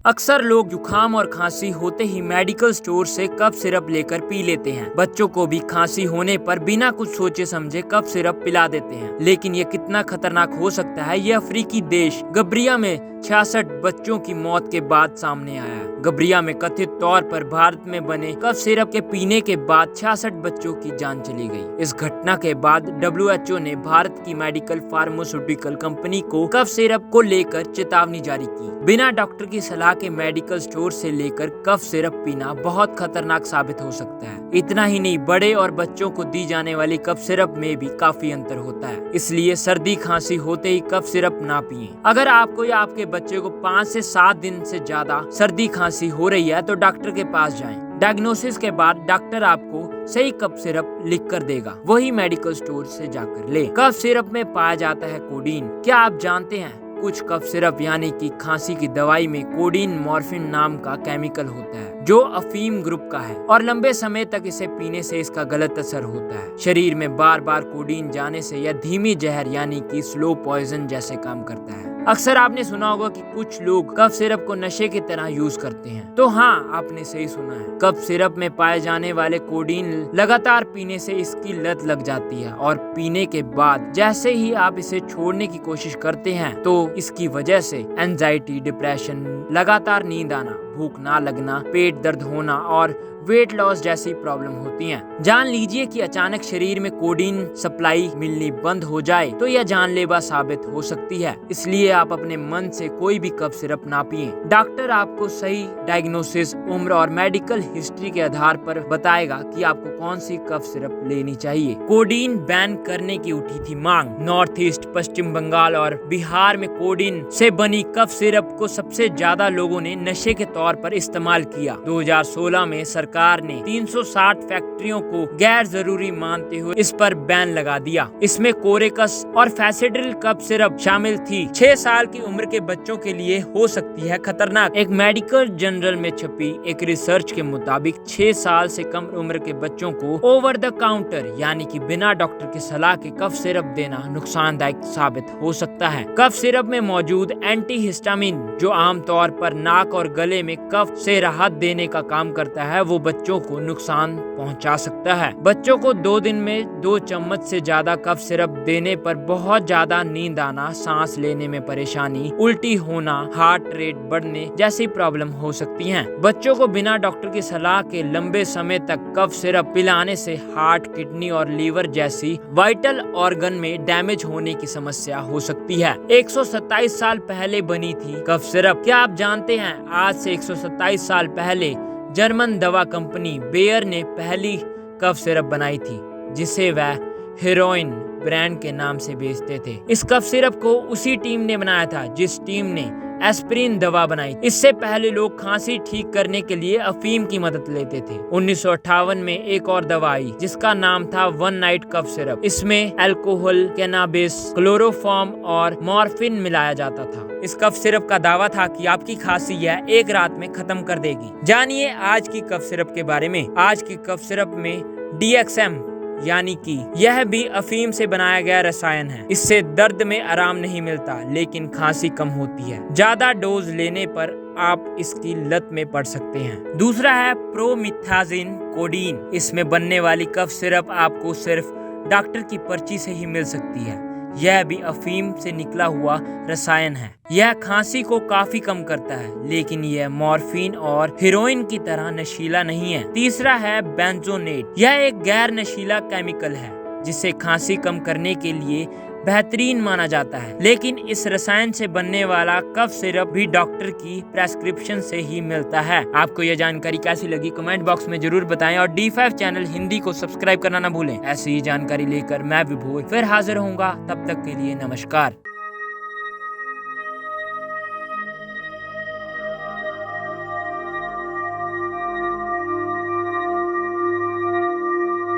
अक्सर लोग जुकाम और खांसी होते ही मेडिकल स्टोर से कफ सिरप लेकर पी लेते हैं। बच्चों को भी खांसी होने पर बिना कुछ सोचे समझे कफ सिरप पिला देते हैं, लेकिन ये कितना खतरनाक हो सकता है, ये अफ्रीकी देश गब्रिया में 66 बच्चों की मौत के बाद सामने आया है। गब्रिया में कथित तौर पर भारत में बने कफ सिरप के पीने के बाद 66 बच्चों की जान चली गई। इस घटना के बाद WHO ने भारत की मेडिकल फार्मास्यूटिकल कंपनी को कफ सिरप को लेकर चेतावनी जारी की। बिना डॉक्टर की सलाह के मेडिकल स्टोर से लेकर कफ सिरप पीना बहुत खतरनाक साबित हो सकता है। इतना ही नहीं, बड़े और बच्चों को दी जाने वाली कफ सिरप में भी काफी अंतर होता है, इसलिए सर्दी खांसी होते ही कफ सिरप ना पिएं। अगर आपको या आपके बच्चे को 5 से 7 दिन से ज्यादा सर्दी खांसी हो रही है तो डॉक्टर के पास जाएं। डायग्नोसिस के बाद डॉक्टर आपको सही कफ सिरप लिख कर देगा, वही मेडिकल स्टोर से जाकर ले। कफ सिरप में पाया जाता है कोडीन। क्या आप जानते हैं कुछ कफ सिरप यानी कि खांसी की दवाई में कोडीन मॉर्फिन नाम का केमिकल होता है जो अफीम ग्रुप का है और लंबे समय तक इसे पीने से इसका गलत असर होता है। शरीर में बार बार कोडीन जाने से यह धीमी जहर यानी कि स्लो पॉइजन जैसे काम करता है। अक्सर आपने सुना होगा कि कुछ लोग कफ सिरप को नशे की तरह यूज करते हैं, तो हाँ, आपने सही सुना है। कफ सिरप में पाए जाने वाले कोडीन लगातार पीने से इसकी लत लग जाती है और पीने के बाद जैसे ही आप इसे छोड़ने की कोशिश करते हैं तो इसकी वजह से एंजाइटी, डिप्रेशन, लगातार नींद आना, भूख ना लगना, पेट दर्द होना और वेट लॉस जैसी प्रॉब्लम होती हैं। जान लीजिए कि अचानक शरीर में कोडीन सप्लाई मिलनी बंद हो जाए तो यह जानलेवा साबित हो सकती है। इसलिए आप अपने मन से कोई भी कफ सिरप ना पिएं। डॉक्टर आपको सही डायग्नोसिस, उम्र और मेडिकल हिस्ट्री के आधार पर बताएगा कि आपको कौन सी कफ सिरप लेनी चाहिए। कोडीन बैन करने की उठी थी मांग। नॉर्थ ईस्ट, पश्चिम बंगाल और बिहार में कोडीन से बनी कफ सिरप को सबसे ज्यादा लोगों ने नशे के तौर पर इस्तेमाल किया। 2016 में सरकार ने 360 फैक्ट्रियों को गैर जरूरी मानते हुए इस पर बैन लगा दिया। इसमें कोरेकस और फैसिड्रिल कफ सिरप शामिल थी। 6 साल की उम्र के बच्चों के लिए हो सकती है खतरनाक। एक मेडिकल जर्नल में छपी एक रिसर्च के मुताबिक 6 साल से कम उम्र के बच्चों को ओवर द काउंटर यानी कि बिना डॉक्टर की सलाह के कफ सिरप देना नुकसानदायक साबित हो सकता है। कफ सिरप में मौजूद एंटीहिस्टामिन जो आमतौर पर नाक और गले में कफ से राहत देने का काम करता है, वो बच्चों को नुकसान पहुंचा सकता है। बच्चों को 2 दिन में 2 चम्मच से ज्यादा कफ सिरप देने पर बहुत ज्यादा नींद आना, सांस लेने में परेशानी, उल्टी होना, हार्ट रेट बढ़ने जैसी प्रॉब्लम हो सकती हैं। बच्चों को बिना डॉक्टर की सलाह के लंबे समय तक कफ सिरप पिलाने से हार्ट, किडनी और लीवर जैसी वाइटल ऑर्गन में डैमेज होने की समस्या हो सकती है। 127 साल पहले बनी थी कफ सिरप। क्या आप जानते हैं आज से 127 साल पहले जर्मन दवा कंपनी बेयर ने पहली कफ सिरप बनाई थी जिसे वह हेरोइन ब्रांड के नाम से बेचते थे। इस कफ सिरप को उसी टीम ने बनाया था जिस टीम ने एस्पिरिन दवा बनाई। इससे पहले लोग खांसी ठीक करने के लिए अफीम की मदद लेते थे। 1958 में एक और दवा आई जिसका नाम था वन नाइट कफ सिरप। इसमें अल्कोहल, कैनाबिस, क्लोरोफॉर्म और मॉर्फिन मिलाया जाता था। इस कफ सिरप का दावा था कि आपकी खांसी यह एक रात में खत्म कर देगी। जानिए आज की कफ सिरप के बारे में। आज की कफ सिरप में DXM यानी कि यह भी अफीम से बनाया गया रसायन है। इससे दर्द में आराम नहीं मिलता लेकिन खांसी कम होती है। ज्यादा डोज लेने पर आप इसकी लत में पड़ सकते हैं। दूसरा है प्रोमिथाजिन कोडीन। इसमें बनने वाली कफ सिरप आपको सिर्फ डॉक्टर की पर्ची से ही मिल सकती है। यह भी अफीम से निकला हुआ रसायन है। यह खांसी को काफी कम करता है लेकिन यह मॉर्फिन और हेरोइन की तरह नशीला नहीं है। तीसरा है बेंजोनेट। यह एक गैर नशीला केमिकल है जिसे खांसी कम करने के लिए बेहतरीन माना जाता है, लेकिन इस रसायन से बनने वाला कफ सिरप भी डॉक्टर की प्रेस्क्रिप्शन से ही मिलता है। आपको यह जानकारी कैसी लगी कमेंट बॉक्स में जरूर बताएं और D5 चैनल हिंदी को सब्सक्राइब करना ना भूलें। ऐसी ही जानकारी लेकर मैं विभोर फिर हाजिर होऊंगा। तब तक के लिए नमस्कार।